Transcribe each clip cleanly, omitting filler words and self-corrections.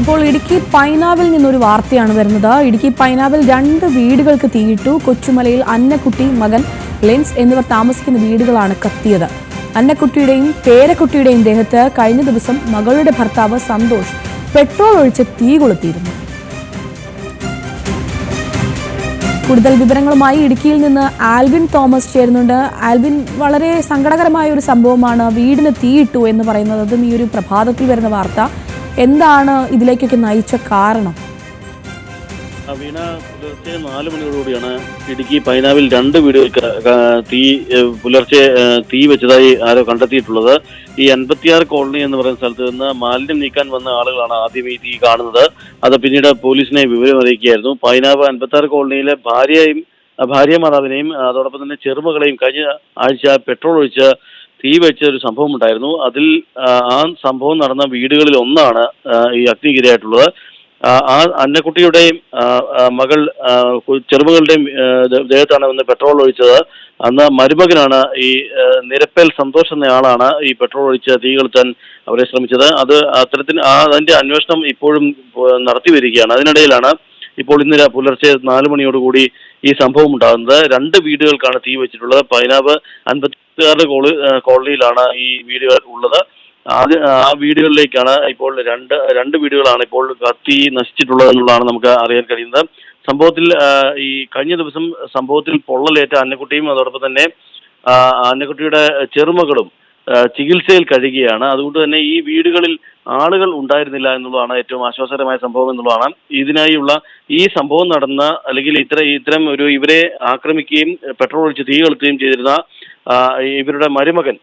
ഇപ്പോൾ ഇടുക്കി പൈനാവിൽ നിന്നൊരു വാർത്തയാണ് വരുന്നത്. ഇടുക്കി പൈനാവിൽ 2 വീടുകൾക്ക് തീയിട്ടു. കൊച്ചുമലയിൽ അന്നക്കുട്ടി, മകൻ ലെൻസ് എന്നിവർ താമസിക്കുന്ന വീടുകളാണ് കത്തിയത്. അന്നക്കുട്ടിയുടെയും പേരക്കുട്ടിയുടെയും ദേഹത്ത് കഴിഞ്ഞ ദിവസം മകളുടെ ഭർത്താവ് സന്തോഷ് പെട്രോൾ ഒഴിച്ച് തീ കൊളുത്തിയിരുന്നു. കൂടുതൽ വിവരങ്ങളുമായി ഇടുക്കിയിൽ നിന്ന് ആൽവിൻ തോമസ് ചേരുന്നുണ്ട്. ആൽവിൻ, വളരെ സങ്കടകരമായ ഒരു സംഭവമാണ് വീടിന് തീയിട്ടു എന്ന് പറയുന്നത്. അതും ഈ ഒരു പ്രഭാതത്തിൽ വരുന്ന വാർത്ത. എന്താണ് ഇതിലേക്കൊക്കെ നയിച്ച കാരണം? വീണ, പുലർച്ചെ 4 മണിയോടുകൂടിയാണ് ഇടുക്കി പൈനാവിൽ 2 വീടുകൾക്ക് പുലർച്ചെ തീ വെച്ചതായി ആരോ കണ്ടെത്തിയിട്ടുള്ളത്. ഈ 56 കോളനി എന്ന് പറയുന്ന സ്ഥലത്ത് നിന്ന് മാലിന്യം നീക്കാൻ വന്ന ആളുകളാണ് ആദ്യം ഈ തീ കാണുന്നത്. അത് പിന്നീട് പോലീസിനെ വിവരം അറിയിക്കുകയായിരുന്നു. പൈനാവ് 56 കോളനിയിലെ ഭാര്യ മാതാവിനെയും അതോടൊപ്പം തന്നെ ചെറുമകളെയും കഴിഞ്ഞ ആഴ്ച പെട്രോൾ ഒഴിച്ച് തീ വെച്ച ഒരു സംഭവം ഉണ്ടായിരുന്നു. അതിൽ ആ സംഭവം നടന്ന വീടുകളിൽ ഒന്നാണ് ഈ അഗ്നിക്കിരയായിട്ടുള്ളത്. ആ അന്നക്കുട്ടിയുടെയും മകൾ ചെറുമകളുടെയും ദേഹത്താണ് വന്ന് പെട്രോൾ ഒഴിച്ചത്. അന്ന് മരുമകനാണ് ഈ നിരപ്പേൽ സന്തോഷ് എന്നയാളാണ് ഈ പെട്രോൾ ഒഴിച്ച് തീ കൊളുത്താൻ അവരെ ശ്രമിച്ചത്. അതിന്റെ അന്വേഷണം ഇപ്പോഴും നടത്തി വരികയാണ്. അതിനിടയിലാണ് ഇപ്പോൾ ഇന്ന് പുലർച്ചെ 4 മണിയോടുകൂടി ഈ സംഭവം ഉണ്ടാകുന്നത്. 2 വീടുകൾക്കാണ് തീ വെച്ചിട്ടുള്ളത്. പൈനാവ് 56 കോളനിയിലാണ് ഈ വീടുകൾ ഉള്ളത്. ആ വീടുകളിലേക്കാണ് ഇപ്പോൾ രണ്ട് വീടുകളാണ് ഇപ്പോൾ കത്തി നശിച്ചിട്ടുള്ളത് എന്നുള്ളതാണ് നമുക്ക് അറിയാൻ കഴിയുന്നത്. സംഭവത്തിൽ ഈ കഴിഞ്ഞ ദിവസം സംഭവത്തിൽ പൊള്ളലേറ്റ അന്നക്കുട്ടിയും അതോടൊപ്പം തന്നെ അന്നക്കുട്ടിയുടെ ചെറുമകളും ചികിത്സയിൽ കഴിയുകയാണ്. അതുകൊണ്ട് തന്നെ ഈ വീടുകളിൽ ആളുകൾ ഉണ്ടായിരുന്നില്ല എന്നുള്ളതാണ് ഏറ്റവും ആശ്വാസകരമായ സംഭവം എന്നുള്ളതാണ്. ഇതിനായുള്ള ഈ സംഭവം നടന്ന അല്ലെങ്കിൽ ഇത്തരം ഇവരെ ആക്രമിക്കുകയും പെട്രോൾ ഒഴിച്ച് തീ കൊളുത്തുകയും ചെയ്തിരുന്ന ഇവരുടെ മരുമകൻ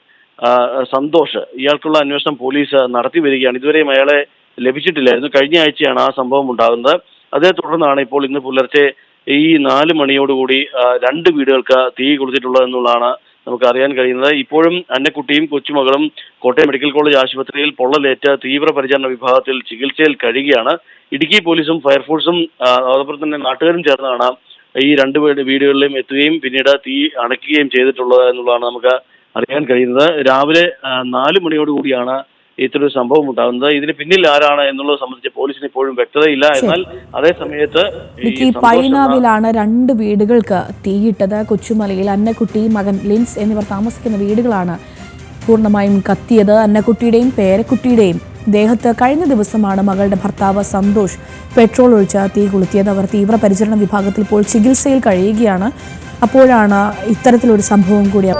സന്തോഷ്, ഇയാൾക്കുള്ള അന്വേഷണം പോലീസ് നടത്തി വരികയാണ്. ഇതുവരെയും അയാളെ ലഭിച്ചിട്ടില്ലായിരുന്നു. കഴിഞ്ഞ ആഴ്ചയാണ് ആ സംഭവം ഉണ്ടാകുന്നത്. അതേ തുടർന്നാണ് ഇപ്പോൾ ഇന്ന് പുലർച്ചെ ഈ 4 മണിയോടുകൂടി 2 വീടുകൾക്ക് തീ കൊളുത്തിട്ടുള്ളത് എന്നുള്ളതാണ് നമുക്ക് അറിയാൻ കഴിയുന്നത്. ഇപ്പോഴും അന്നക്കുട്ടിയും കൊച്ചുമകളും കോട്ടയം മെഡിക്കൽ കോളേജ് ആശുപത്രിയിൽ പൊള്ളലേറ്റ് തീവ്രപരിചരണ വിഭാഗത്തിൽ ചികിത്സയിൽ കഴിയുകയാണ്. ഇടുക്കി പോലീസും ഫയർഫോഴ്സും അതോടൊപ്പം തന്നെ നാട്ടുകാരും ചേർന്നാണ് ഈ 2 വീടുകളിലും എത്തുകയും പിന്നീട് തീ അണയ്ക്കുകയും ചെയ്തിട്ടുള്ളത് എന്നുള്ളതാണ് നമുക്ക് അറിയാൻ കഴിയുന്നത്. രാവിലെ 4 മണിയോടുകൂടിയാണ് ഇത്തരൊരു സംഭവം ഉണ്ടാകുന്നത്. ഇതിന് പിന്നിൽ ആരാണ് എന്നുള്ളത് സംബന്ധിച്ച് പോലീസിന് ഇപ്പോഴും വ്യക്തതയില്ല. എന്നാൽ അതേ സമയത്ത് ഈ പൈനാവിലാണ് 2 വീടുകൾക്ക് തീയിട്ടത്. കൊച്ചുമലയിൽ അന്നക്കുട്ടി, മകൻ ലിൻസ് എന്നിവർ താമസിക്കുന്ന വീടുകളാണ് പൂർണ്ണമായും കത്തിയത്. അന്നക്കുട്ടിയുടെയും പേരക്കുട്ടിയുടെയും ദേഹത്ത് കഴിഞ്ഞ ദിവസമാണ് മകളുടെ ഭർത്താവ് സന്തോഷ് പെട്രോൾ ഒഴിച്ച് തീ കൊളുത്തിയത്. അവർ തീവ്രപരിചരണ വിഭാഗത്തിൽ ഇപ്പോൾ ചികിത്സയിൽ കഴിയുകയാണ്. അപ്പോഴാണ് ഇത്തരത്തിലൊരു സംഭവം കൂടി